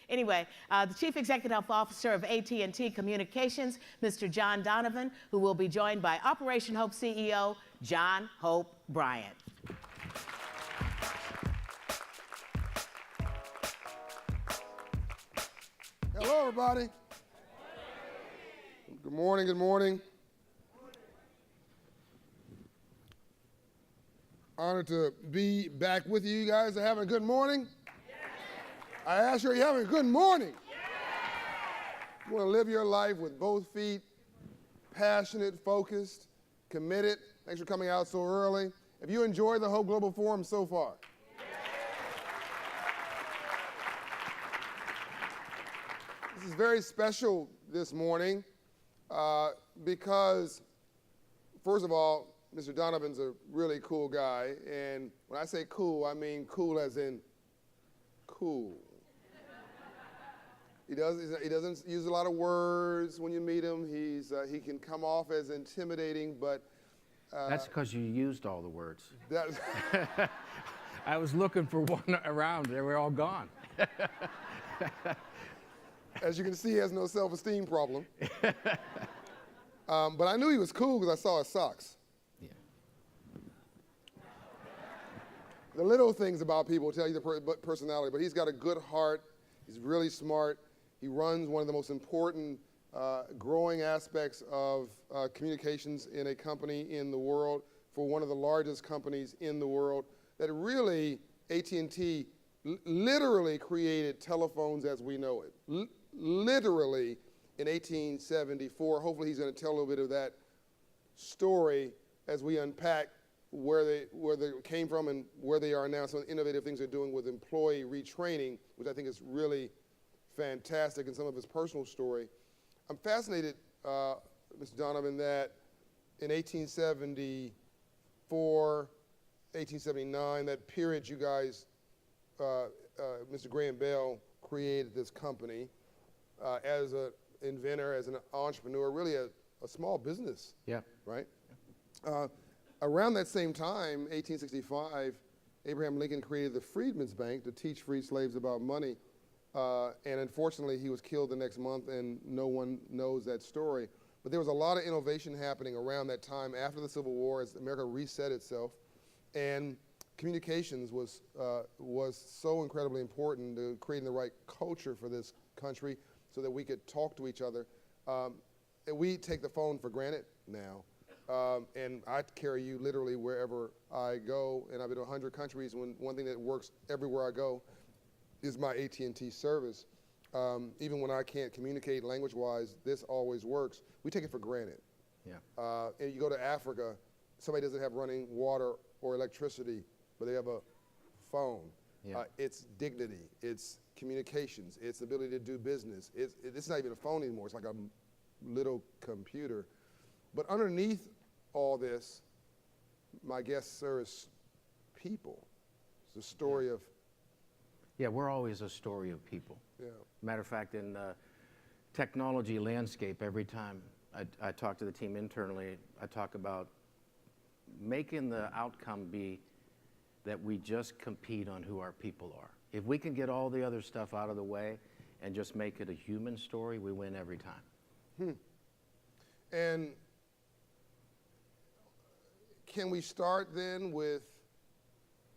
Anyway, the Chief Executive Officer of AT&T Communications, Mr. John Donovan, who will be joined by Operation Hope CEO, John Hope Bryant. Hello, everybody. Good morning, good morning. Honored to be back with you. You guys are having a good morning? Yes. I asked you, are you having a good morning? Yes. You want to live your life with both feet, passionate, focused, committed. Thanks for coming out so early. Have you enjoyed the Hope Global Forum so far? This is very special this morning because, first of all, Mr. Donovan's a really cool guy, and when I say cool, I mean cool as in cool. He doesn't use a lot of words when you meet him. He can come off as intimidating, but that's because you used all the words. That's I was looking for one around. They were all gone. As you can see, he has no self-esteem problem. But I knew he was cool because I saw his socks. Yeah. The little things about people tell you the personality, but he's got a good heart. He's really smart. He runs one of the most important growing aspects of communications in a company in the world, for one of the largest companies in the world, that really, AT&T literally created telephones as we know it. Literally in 1874. Hopefully he's going to tell a little bit of that story as we unpack where they came from and where they are now, some of the innovative things they're doing with employee retraining, which I think is really fantastic, and some of his personal story. I'm fascinated, Mr. Donovan, that in 1874, 1879, that period you guys, Mr. Graham Bell created this company as an inventor, as an entrepreneur, really a small business. Yeah. Right? Around that same time, 1865, Abraham Lincoln created the Freedmen's Bank to teach free slaves about money. And unfortunately, he was killed the next month, and no one knows that story. But there was a lot of innovation happening around that time after the Civil War as America reset itself. And communications was so incredibly important to creating the right culture for this country so that we could talk to each other. And we take the phone for granted now. And I carry you literally wherever I go, and I've been to 100 countries. One thing that works everywhere I go is my AT&T service. Even when I can't communicate language-wise, this always works. We take it for granted. Yeah. And you go to Africa, somebody doesn't have running water or electricity, but they have a phone. Yeah. It's dignity, it's communications, it's the ability to do business. It's not even a phone anymore, it's like a little computer. But underneath all this, my guest, sir, is people. It's a story of... Yeah, we're always a story of people. Yeah. Matter of fact, in the technology landscape, every time I talk to the team internally, I talk about making the outcome be that we just compete on who our people are. If we can get all the other stuff out of the way and just make it a human story, we win every time. And can we start then with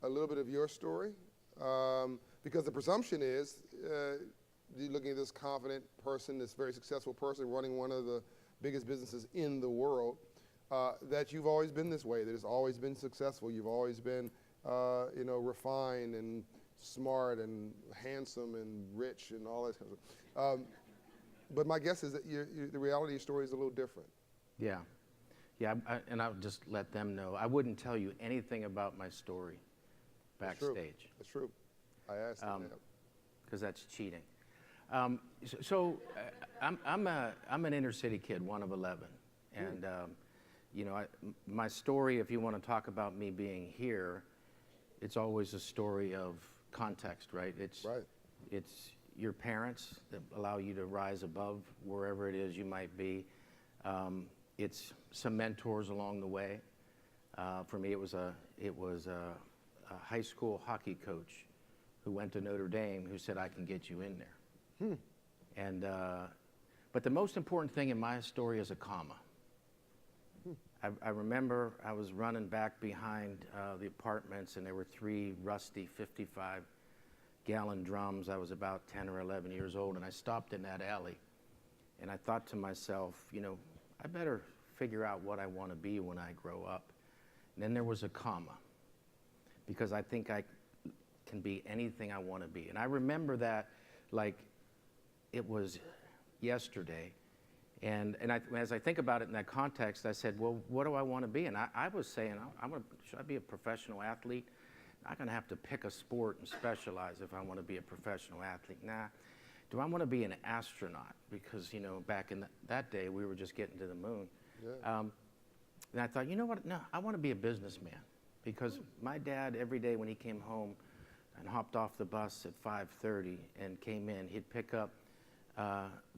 a little bit of your story? Because the presumption is, you're looking at this confident person, this very successful person running one of the biggest businesses in the world, that you've always been this way, that it's always been successful. You've always been, refined and smart and handsome and rich and all that kind of stuff. But my guess is that the reality of your story is a little different. Yeah. Yeah, and I'll just let them know. I wouldn't tell you anything about my story backstage. That's true. I asked that. Because that's cheating. I'm an inner city kid, one of 11. And, my story, if you want to talk about me being here, it's always a story of context, right? It's your parents that allow you to rise above wherever it is you might be. It's some mentors along the way. For me, it was a high school hockey coach who went to Notre Dame who said, I can get you in there. And, but the most important thing in my story is a comma. I remember I was running back behind the apartments, and there were 3 rusty 55-gallon drums. I was about 10 or 11 years old, and I stopped in that alley. And I thought to myself, you know, I better figure out what I want to be when I grow up. And then there was a comma, because I think I can be anything I want to be. And I remember that like it was yesterday. And as I think about it in that context, I said, well, what do I want to be? And I was saying, should I be a professional athlete? I'm not going to have to pick a sport and specialize if I want to be a professional athlete. Nah. Do I want to be an astronaut? Because, you know, back in that day, we were just getting to the moon. Yeah. And I thought, you know what? No, I want to be a businessman. Because my dad, every day when he came home and hopped off the bus at 5:30 and came in, he'd pick up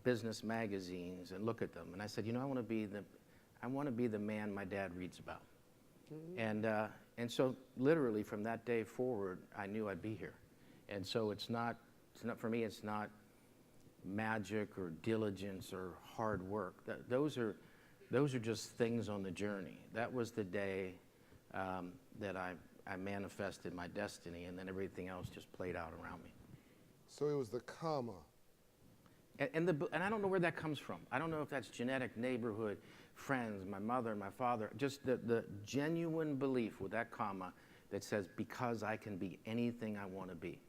business magazines and look at them. And I said, you know, I want to be the man my dad reads about. And so literally from that day forward, I knew I'd be here. And so it's not for me, it's not magic or diligence or hard work. Those are just things on the journey. That was the day that I manifested my destiny, and then everything else just played out around me. So it was the comma. And I don't know where that comes from. I don't know if that's genetic, neighborhood, friends, my mother, my father, just the genuine belief with that comma that says, because I can be anything I want to be.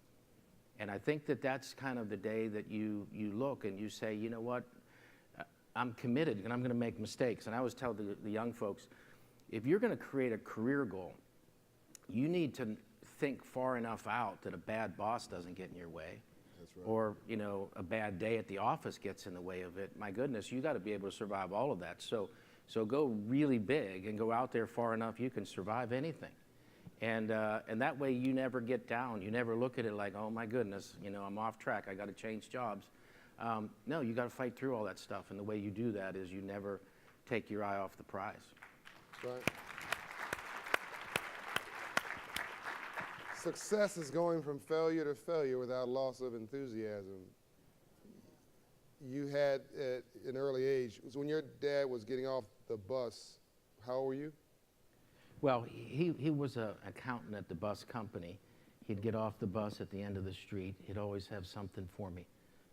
And I think that that's kind of the day that you look and you say, you know what, I'm committed and I'm going to make mistakes. And I always tell the young folks, if you're going to create a career goal, you need to think far enough out that a bad boss doesn't get in your way. That's right. Or, you know, a bad day at the office gets in the way of it. My goodness, you got to be able to survive all of that. So go really big and go out there far enough you can survive anything. And that way you never get down. You never look at it like, oh my goodness, you know, I'm off track. I got to change jobs. No, you got to fight through all that stuff. And the way you do that is you never take your eye off the prize. That's right. Success is going from failure to failure without loss of enthusiasm. You had at an early age, so when your dad was getting off the bus, how old were you? Well, he was an accountant at the bus company. He'd get off the bus at the end of the street. He'd always have something for me,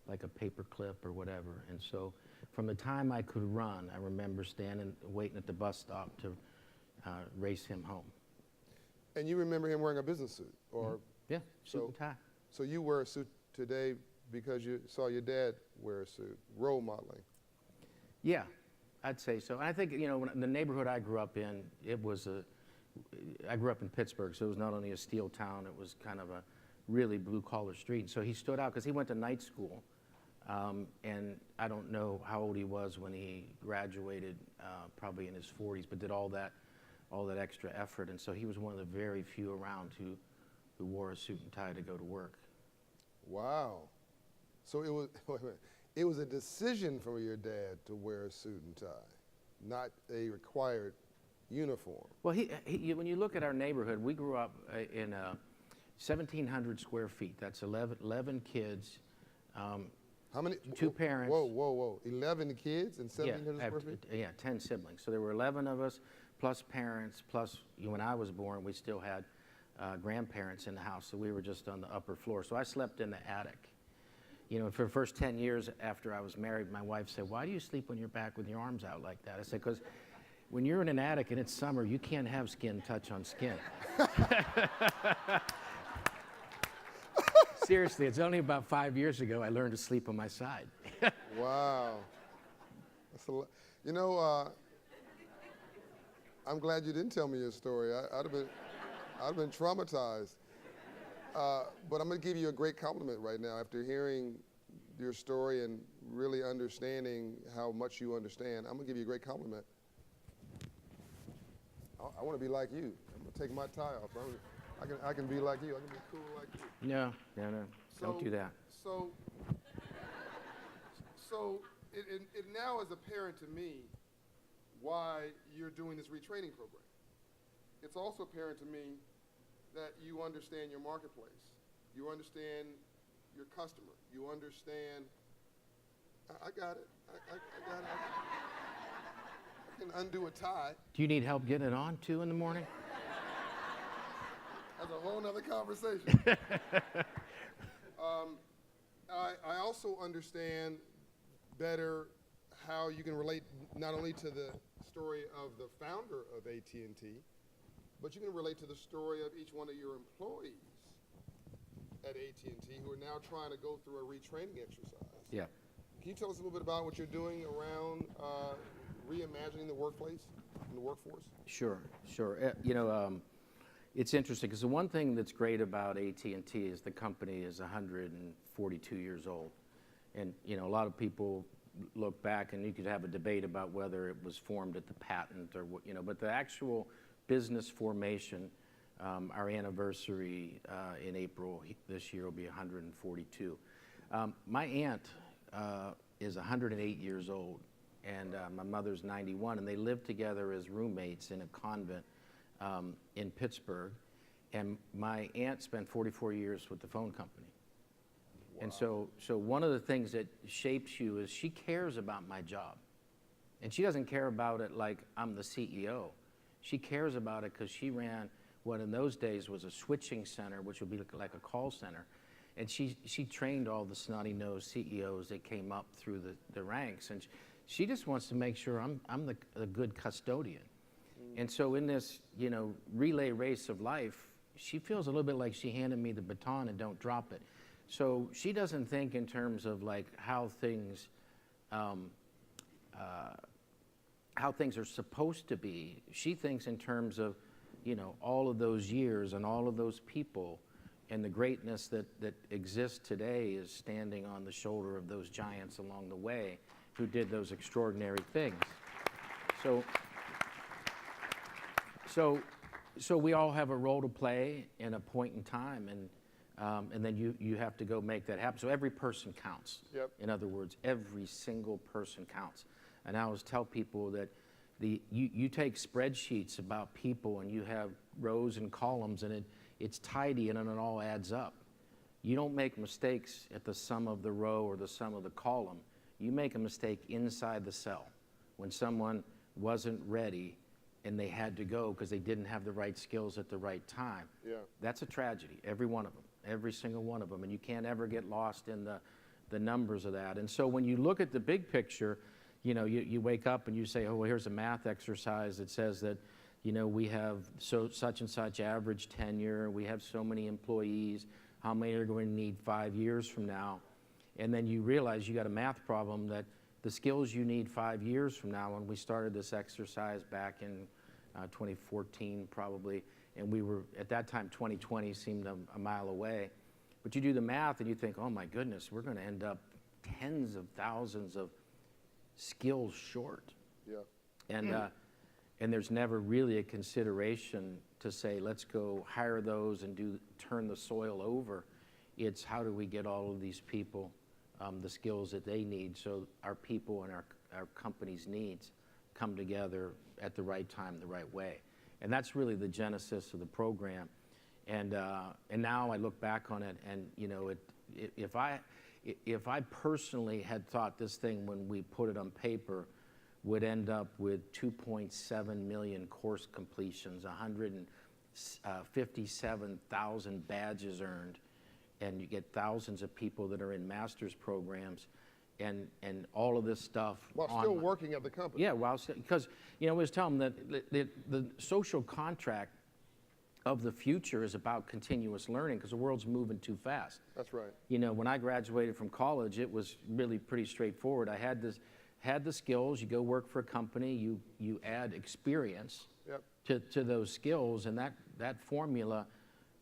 like a paper clip or whatever. And so from the time I could run, I remember standing, waiting at the bus stop to race him home. And you remember him wearing a business suit? Or yeah, suit and tie. So you wear a suit today because you saw your dad wear a suit, role modeling? Yeah, I'd say so. And I think, you know, the neighborhood I grew up in, I grew up in Pittsburgh, so it was not only a steel town, it was kind of a really blue-collar street. So he stood out because he went to night school. And I don't know how old he was when he graduated, probably in his 40s, but did all that extra effort. And so he was one of the very few around who wore a suit and tie to go to work. Wow. So it was, wait a minute, it was a decision for your dad to wear a suit and tie, not a required uniform. Well, when you look at our neighborhood, we grew up in 1,700 square feet. That's 11 kids. How many? 2 parents. Whoa. 11 kids and 1,700 square feet? Yeah, 10 siblings. So there were 11 of us, plus parents, plus when I was born, we still had grandparents in the house, so we were just on the upper floor. So I slept in the attic. You know, for the first 10 years after I was married, my wife said, why do you sleep on your back with your arms out like that? I said, because when you're in an attic and it's summer, you can't have skin touch on skin. Seriously, it's only about 5 years ago I learned to sleep on my side. Wow. That's a lot. You know, I'm glad you didn't tell me your story. I'd have been traumatized. But I'm going to give you a great compliment right now. After hearing your story and really understanding how much you understand, I'm going to give you a great compliment. I want to be like you. I'm going to take my tie off. I can be like you. I can be cool like you. No. Don't do that. So it now is apparent to me why you're doing this retraining program. It's also apparent to me that you understand your marketplace. You understand your customer. You understand. I got it. I got it. I can undo a tie. Do you need help getting it on, 2 in the morning? That's a whole nother conversation. I also understand better how you can relate not only to the story of the founder of AT&T, but you can relate to the story of each one of your employees at AT&T who are now trying to go through a retraining exercise. Yeah. Can you tell us a little bit about what you're doing around reimagining the workplace and the workforce? Sure. It's interesting because the one thing that's great about AT&T is the company is 142 years old. And, a lot of people look back and you could have a debate about whether it was formed at the patent or what, but the actual business formation, our anniversary in April this year will be 142. My aunt is 108 years old, and my mother's 91, and they lived together as roommates in a convent in Pittsburgh. And my aunt spent 44 years with the phone company. Wow. And so one of the things that shapes you is she cares about my job. And she doesn't care about it like I'm the CEO. She cares about it because she ran what in those days was a switching center, which would be like a call center. And she trained all the snotty-nosed CEOs that came up through the ranks. And she just wants to make sure I'm the good custodian. And so in this, relay race of life, she feels a little bit like she handed me the baton and don't drop it. So she doesn't think in terms of like how things are supposed to be. She thinks in terms of, all of those years and all of those people, and the greatness that exists today is standing on the shoulder of those giants along the way who did those extraordinary things. So we all have a role to play in a point in time, and then you have to go make that happen. So every person counts. Yep. In other words, every single person counts. And I always tell people that you take spreadsheets about people and you have rows and columns and it's tidy and it all adds up. You don't make mistakes at the sum of the row or the sum of the column. You make a mistake inside the cell when someone wasn't ready and they had to go because they didn't have the right skills at the right time. Yeah. That's a tragedy, every one of them, every single one of them. And you can't ever get lost in the numbers of that. And so when you look at the big picture, you wake up and you say, oh, well, here's a math exercise that says that, we have such and such average tenure, we have so many employees, how many are going to need 5 years from now? And then you realize you got a math problem that the skills you need 5 years from now, when we started this exercise back in 2014 probably, and we were, at that time, 2020 seemed a mile away. But you do the math and you think, oh my goodness, we're going to end up tens of thousands of skills short. Yeah. And there's never really a consideration to say, let's go hire those and turn the soil over. It's how do we get all of these people the skills that they need so our people and our company's needs come together at the right time, the right way. And that's really the genesis of the program. And now I look back on it and, if I personally had thought this thing when we put it on paper would end up with 2.7 million course completions, 157,000 badges earned, and you get thousands of people that are in master's programs, and all of this stuff. While still working at the company. Yeah, because, I was telling them that the social contract of the future is about continuous learning because the world's moving too fast. That's right. When I graduated from college, it was really pretty straightforward. I had the skills. You go work for a company. You add experience. Yep. to those skills, and that formula,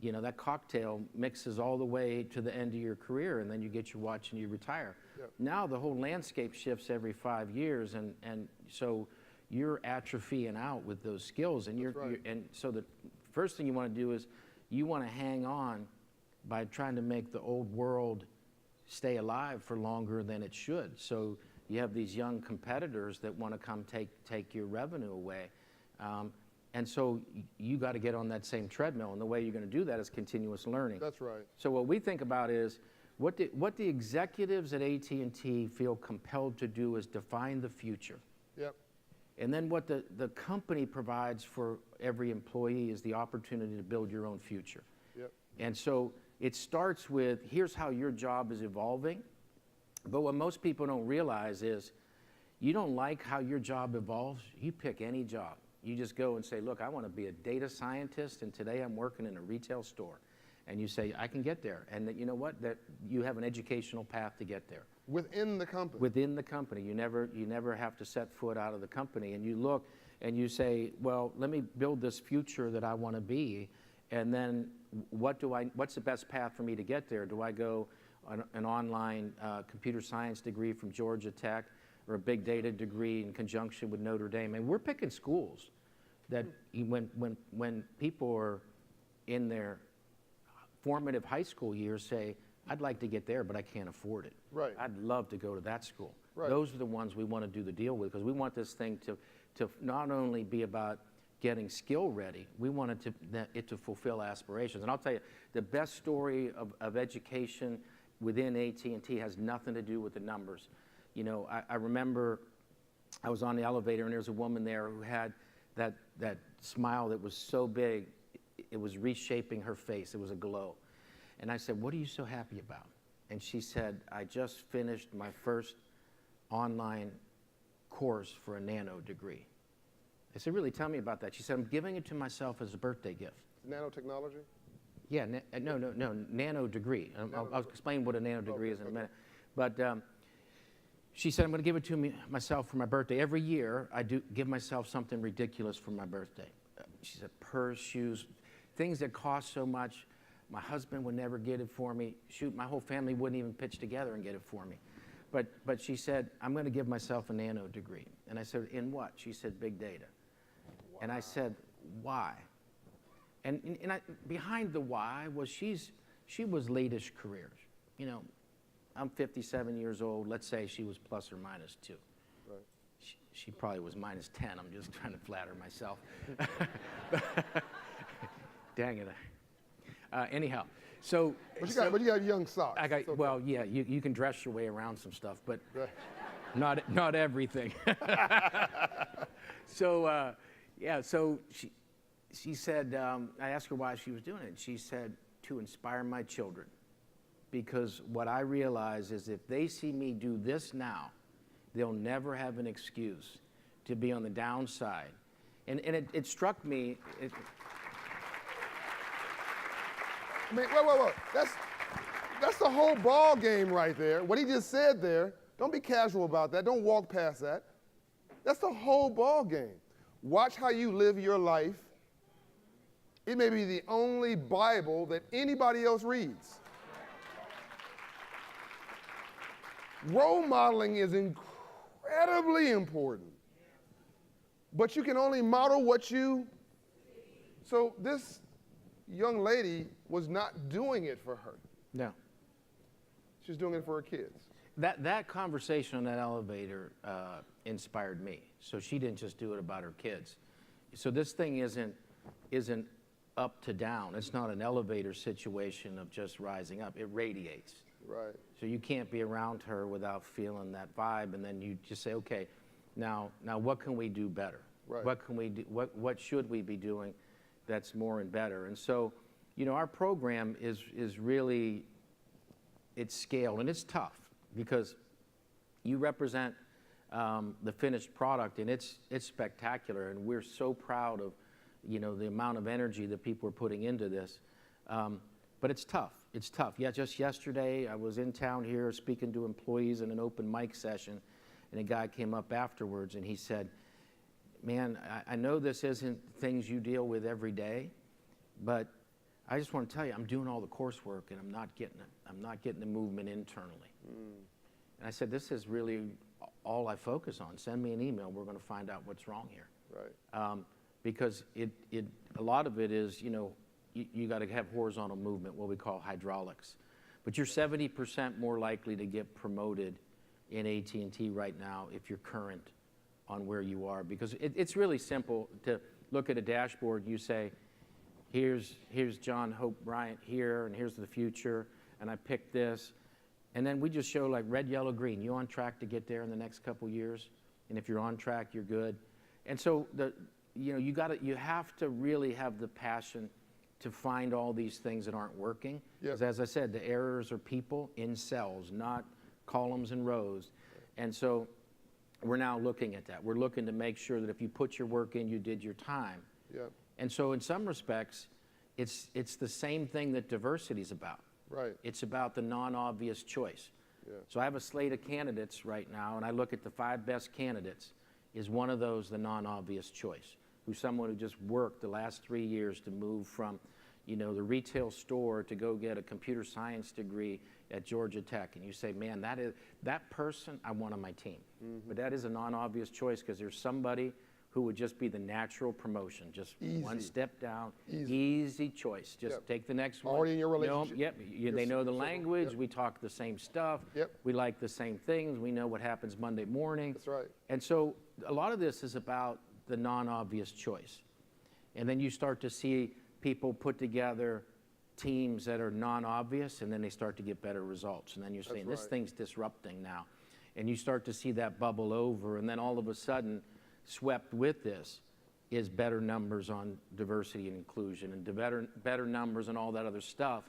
that cocktail mixes all the way to the end of your career, and then you get your watch and you retire. Yep. Now the whole landscape shifts every 5 years, and so you're atrophying out with those skills, and and so the first thing you want to do is you want to hang on by trying to make the old world stay alive for longer than it should. So you have these young competitors that want to come take your revenue away. And so you got to get on that same treadmill, and the way you're going to do that is continuous learning. That's right. So what we think about is What the executives at AT&T feel compelled to do is define the future. Yep. And then what the company provides for every employee is the opportunity to build your own future. Yep. And so it starts with, here's how your job is evolving. But what most people don't realize is, you don't like how your job evolves, you pick any job. You just go and say, look, I want to be a data scientist, and today I'm working in a retail store. And you say, I can get there. And you know what? That you have an educational path to get there. Within the company. Within the company. You never have to set foot out of the company. And you look and you say, well, let me build this future that I want to be. And then what's the best path for me to get there? Do I go on an online computer science degree from Georgia Tech, or a big data degree in conjunction with Notre Dame? And we're picking schools that when people are in their formative high school years say, I'd like to get there, but I can't afford it. Right. I'd love to go to that school. Right. Those are the ones we want to do the deal with, because we want this thing to not only be about getting skill ready, we want it to fulfill aspirations. And I'll tell you, the best story of education within AT&T has nothing to do with the numbers. You know, I remember I was on the elevator and there was a woman there who had that smile that was so big, it was reshaping her face. It was a glow. And I said, what are you so happy about? And she said, I just finished my first online course for a nano degree. I said, really, tell me about that. She said, I'm giving it to myself as a birthday gift. Nanotechnology? Yeah, no, nano degree. I'll explain what a nano degree is in a minute. But she said, I'm going to give it to myself for my birthday. Every year, I do give myself something ridiculous for my birthday. She said, purse, shoes, things that cost so much. My husband would never get it for me. Shoot, my whole family wouldn't even pitch together and get it for me. But she said, I'm going to give myself a nano degree. And I said, in what? She said, big data. Wow. And I said, why? And behind the why was she was late-ish careers. You know, I'm 57 years old. Let's say she was plus or minus 2. Right. She probably was minus 10. I'm just trying to flatter myself. Dang it. Anyhow, so. But you got young socks. Okay. Well, yeah, you can dress your way around some stuff, but right. not everything. So, yeah, so she said, I asked her why she was doing it. She said, to inspire my children. Because what I realize is if they see me do this now, they'll never have an excuse to be on the downside. And it struck me. I mean, whoa. That's the whole ball game right there. What he just said there, don't be casual about that. Don't walk past that. That's the whole ball game. Watch how you live your life. It may be the only Bible that anybody else reads. Role modeling is incredibly important. But you can only model what you... So this young lady was not doing it for her. No. She's doing it for her kids. That conversation on that elevator inspired me. So she didn't just do it about her kids. So this thing isn't up to down. It's not an elevator situation of just rising up. It radiates. Right. So you can't be around her without feeling that vibe, and then you just say, okay, now what can we do better? Right. What can we do? What should we be doing that's more and better? And so, you know, our program is really, it's scaled, and it's tough because you represent the finished product, and it's spectacular, and we're so proud of, you know, the amount of energy that people are putting into this. But it's tough. It's tough. Yeah, just yesterday I was in town here speaking to employees in an open mic session, and a guy came up afterwards and he said, man, I know this isn't things you deal with every day, but I just want to tell you, I'm doing all the coursework and I'm not getting the movement internally. And I said, this is really all I focus on. Send me an email. We're going to find out what's wrong here. Right. Because a lot of it is, you know, you got to have horizontal movement, what we call hydraulics. But you're 70% more likely to get promoted in AT&T right now if you're current on where you are. Because it's really simple to look at a dashboard. You say, here's John Hope Bryant here, and here's the future, and I picked this. And then we just show like red, yellow, green. You on track to get there in the next couple years? And if you're on track, you're good. And so you have to really have the passion to find all these things that aren't working. Because as I said, the errors are people in cells, not columns and rows. And so we're now looking at that. We're looking to make sure that if you put your work in, you did your time. Yep. And so in some respects, it's the same thing that diversity is about. Right. It's about the non-obvious choice. Yeah. So I have a slate of candidates right now, and I look at the 5 best candidates. Is one of those the non-obvious choice? Who's someone who just worked the last 3 years to move from, the retail store to go get a computer science degree at Georgia Tech, and you say, man, that person I want on my team. Mm-hmm. But that is a non-obvious choice because there's somebody who would just be the natural promotion, just easy. One step down, easy choice. Just take the next one. Already in your relationship. They know the language. We talk the same stuff. We like the same things. We know what happens Monday morning. That's right. And so a lot of this is about the non-obvious choice. And then you start to see people put together teams that are non-obvious, and then they start to get better results. And then you're saying, this thing's disrupting now. And you start to see that bubble over, and then all of a sudden, swept with this is better numbers on diversity and inclusion, and better numbers and all that other stuff,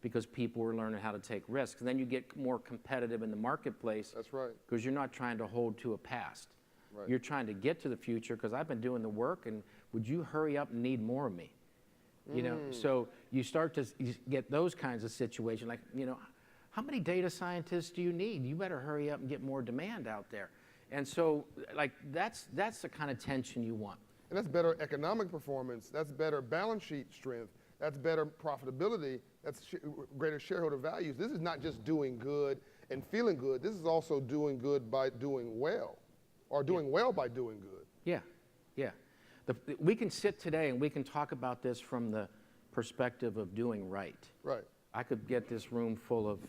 because people are learning how to take risks. And then you get more competitive in the marketplace. That's right. Because you're not trying to hold to a past. Right. You're trying to get to the future, because I've been doing the work, and would you hurry up and need more of me? So you start to get those kinds of situations, like, how many data scientists do you need? You better hurry up and get more demand out there. And so, like, that's the kind of tension you want. And that's better economic performance. That's better balance sheet strength. That's better profitability. That's greater shareholder values. This is not just doing good and feeling good. This is also doing good by doing well, or doing well by doing good. Yeah, yeah. We can sit today and we can talk about this from the perspective of doing right. Right. I could get this room full of,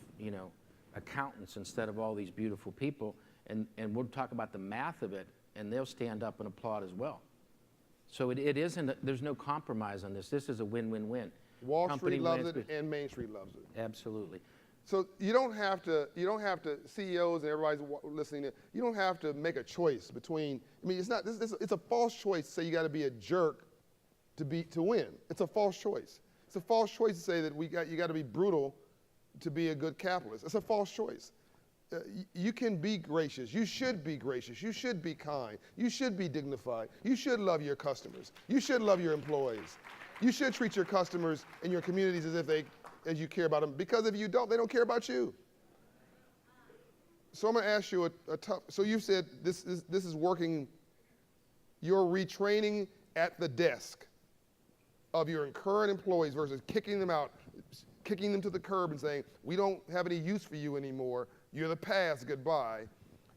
accountants instead of all these beautiful people, and we'll talk about the math of it, and they'll stand up and applaud as well. So it isn't, there's no compromise on this. This is a win-win-win. Wall Street loves it and Main Street loves it. Absolutely. So you don't have to, CEOs and everybody's listening, you don't have to make a choice between, it's a false choice to say you got to be a jerk to win. It's a false choice. It's a false choice to say that you got to be brutal to be a good capitalist. It's a false choice. You can be gracious. You should be gracious. You should be kind. You should be dignified. You should love your customers. You should love your employees. You should treat your customers and your communities as you care about them, because if you don't, they don't care about you. So I'm going to ask you so you said this is working, you're retraining at the desk of your current employees versus kicking them out, kicking them to the curb and saying, we don't have any use for you anymore. You're the past, goodbye.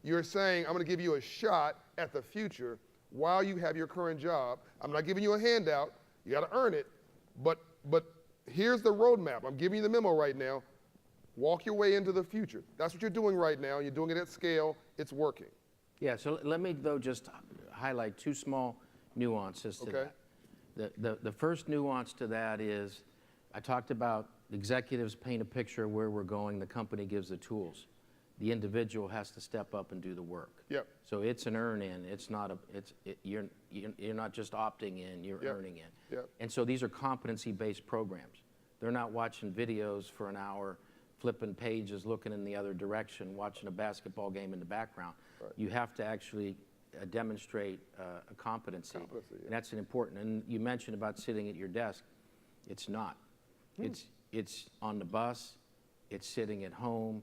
You're saying, I'm going to give you a shot at the future while you have your current job. I'm not giving you a handout. You got to earn it. But here's the roadmap. I'm giving you the memo right now. Walk your way into the future. That's what you're doing right now. You're doing it at scale. It's working. Yeah, so let me, though, just highlight 2 small nuances to that. The first nuance to that is, I talked about executives paint a picture of where we're going. The company gives the tools. The individual has to step up and do the work. Yep. So it's an earn-in. It's not you're not just opting in. You're earning in. Yep. And so these are competency-based programs. They're not watching videos for an hour, flipping pages, looking in the other direction, watching a basketball game in the background. Right. You have to actually demonstrate a competency. Yeah. And that's an important. And you mentioned about sitting at your desk. It's not. It's on the bus. It's sitting at home.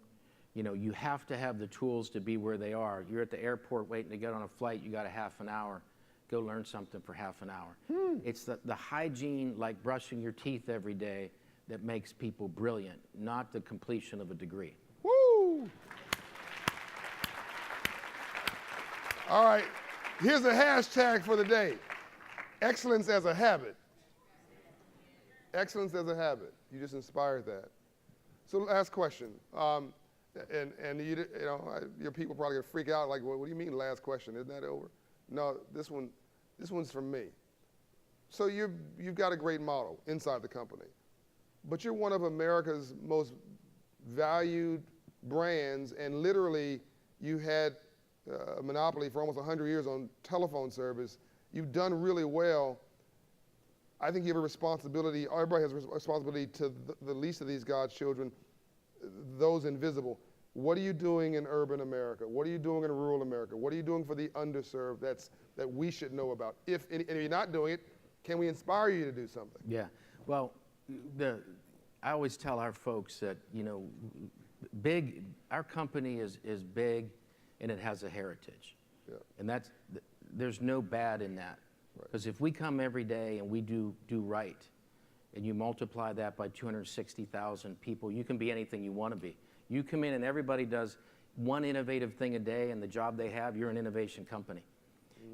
You have to have the tools to be where they are. You're at the airport waiting to get on a flight. You got a half an hour. Go learn something for half an hour. It's the hygiene, like brushing your teeth every day, that makes people brilliant, not the completion of a degree. Woo! All right, here's a hashtag for the day. Excellence as a habit. Excellence as a habit. You just inspired that. So last question. Your people probably gonna freak out like, what do you mean last question? Isn't that over? No, this one's from me. So you've got a great model inside the company, but you're one of America's most valued brands, and literally you had a monopoly for almost 100 years on telephone service. You've done really well. I think you have a responsibility, everybody has a responsibility to the least of these God's children, those invisible. What are you doing in urban America? What are you doing in rural America? What are you doing for the underserved that we should know about? And if you're not doing it, can we inspire you to do something? Yeah, well, I always tell our folks that, our company is big and it has a heritage. Yeah. And there's no bad in that. Because if we come every day and we do right, and you multiply that by 260,000 people, you can be anything you want to be. You come in and everybody does one innovative thing a day, and the job they have, you're an innovation company.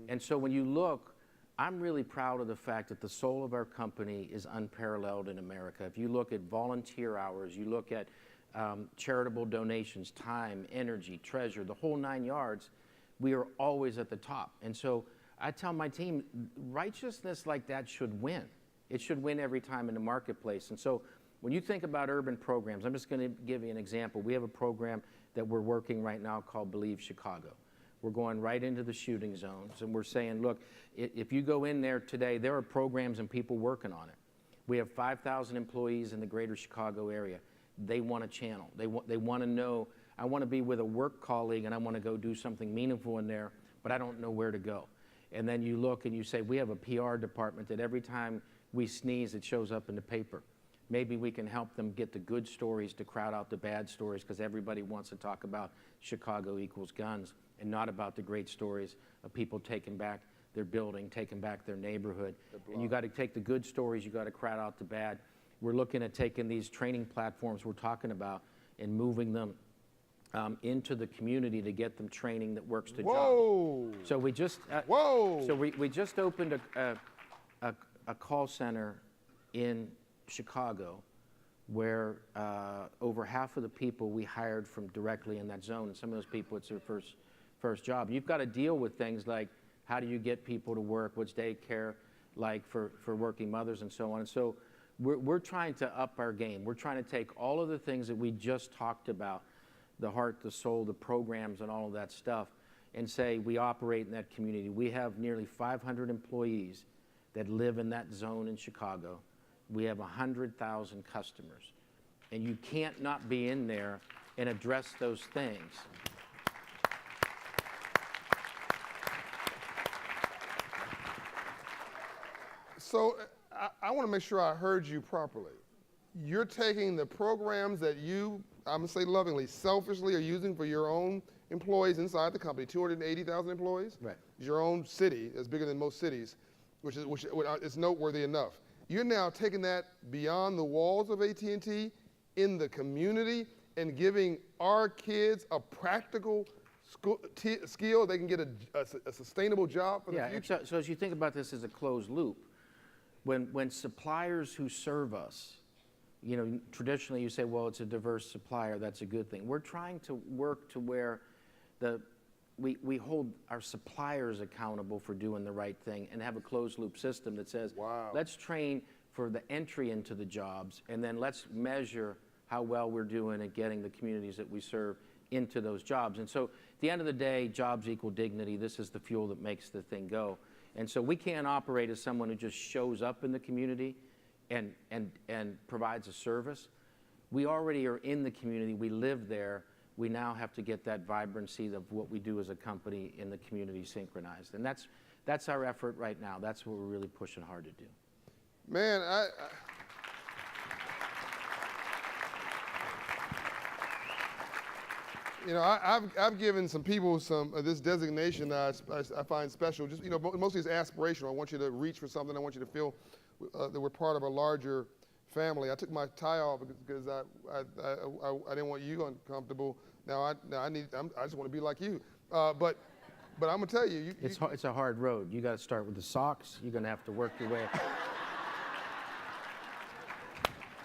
And so when you look, I'm really proud of the fact that the soul of our company is unparalleled in America. If you look at volunteer hours, you look at charitable donations, time, energy, treasure, the whole 9 yards, we are always at the top. And so I tell my team, righteousness like that should win. It should win every time in the marketplace. And so when you think about urban programs, I'm just going to give you an example. We have a program that we're working right now called Believe Chicago. We're going right into the shooting zones, and we're saying, look, if you go in there today, there are programs and people working on it. We have 5,000 employees in the greater Chicago area. They want a channel. They want to know, I want to be with a work colleague and I want to go do something meaningful in there, but I don't know where to go. And then you look and you say, we have a PR department that every time we sneeze, it shows up in the paper. Maybe we can help them get the good stories to crowd out the bad stories, because everybody wants to talk about Chicago equals guns and not about the great stories of people taking back their building, taking back their neighborhood. And you got to take the good stories, you got to crowd out the bad. We're looking at taking these training platforms we're talking about and moving them into the community to get them training that works to jobs. So we just we just opened a call center in Chicago where over half of the people we hired from directly in that zone, and some of those people, it's their first job. You've got to deal with things like, how do you get people to work? What's daycare like for working mothers and so on? And so we're trying to up our game. We're trying to take all of the things that we just talked about, the heart, the soul, the programs, and all of that stuff, and say we operate in that community. We have nearly 500 employees that live in that zone in Chicago. We have 100,000 customers. And you can't not be in there and address those things. So I want to make sure I heard you properly. You're taking the programs that you, I'm going to say lovingly, selfishly are using for your own employees inside the company, 280,000 employees? Right. Your own city is bigger than most cities, which is noteworthy enough. You're now taking that beyond the walls of AT&T in the community and giving our kids a practical skill they can get a sustainable job for the future. So as you think about this as a closed loop, when suppliers who serve us, traditionally you say, well, it's a diverse supplier, that's a good thing. We're trying to work to where we hold our suppliers accountable for doing the right thing and have a closed loop system that says, let's train for the entry into the jobs, and then let's measure how well we're doing at getting the communities that we serve into those jobs. And so at the end of the day, jobs equal dignity. This is the fuel that makes the thing go. And so we can't operate as someone who just shows up in the community and provides a service. We already are in the community. We live there. We now have to get that vibrancy of what we do as a company in the community synchronized. And that's our effort right now. That's what we're really pushing hard to do. Man, I've given some people this designation that I find special. Just mostly it's aspirational. I want you to reach for something. I want you to feel that we're part of a larger family. I took my tie off because I didn't want you uncomfortable. Now I just want to be like you. But I'm gonna tell you, it's a hard road. You got to start with the socks. You're gonna have to work your way.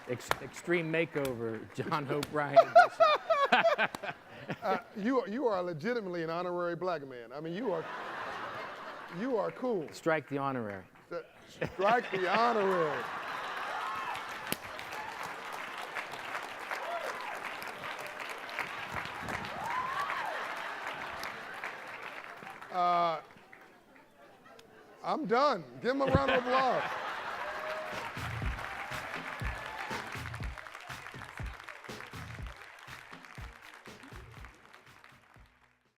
Extreme makeover, John Hope Bryant. You are legitimately an honorary black man. I mean, you are cool. Strike the honorary. Strike the honorary. I'm done. Give him a round of applause.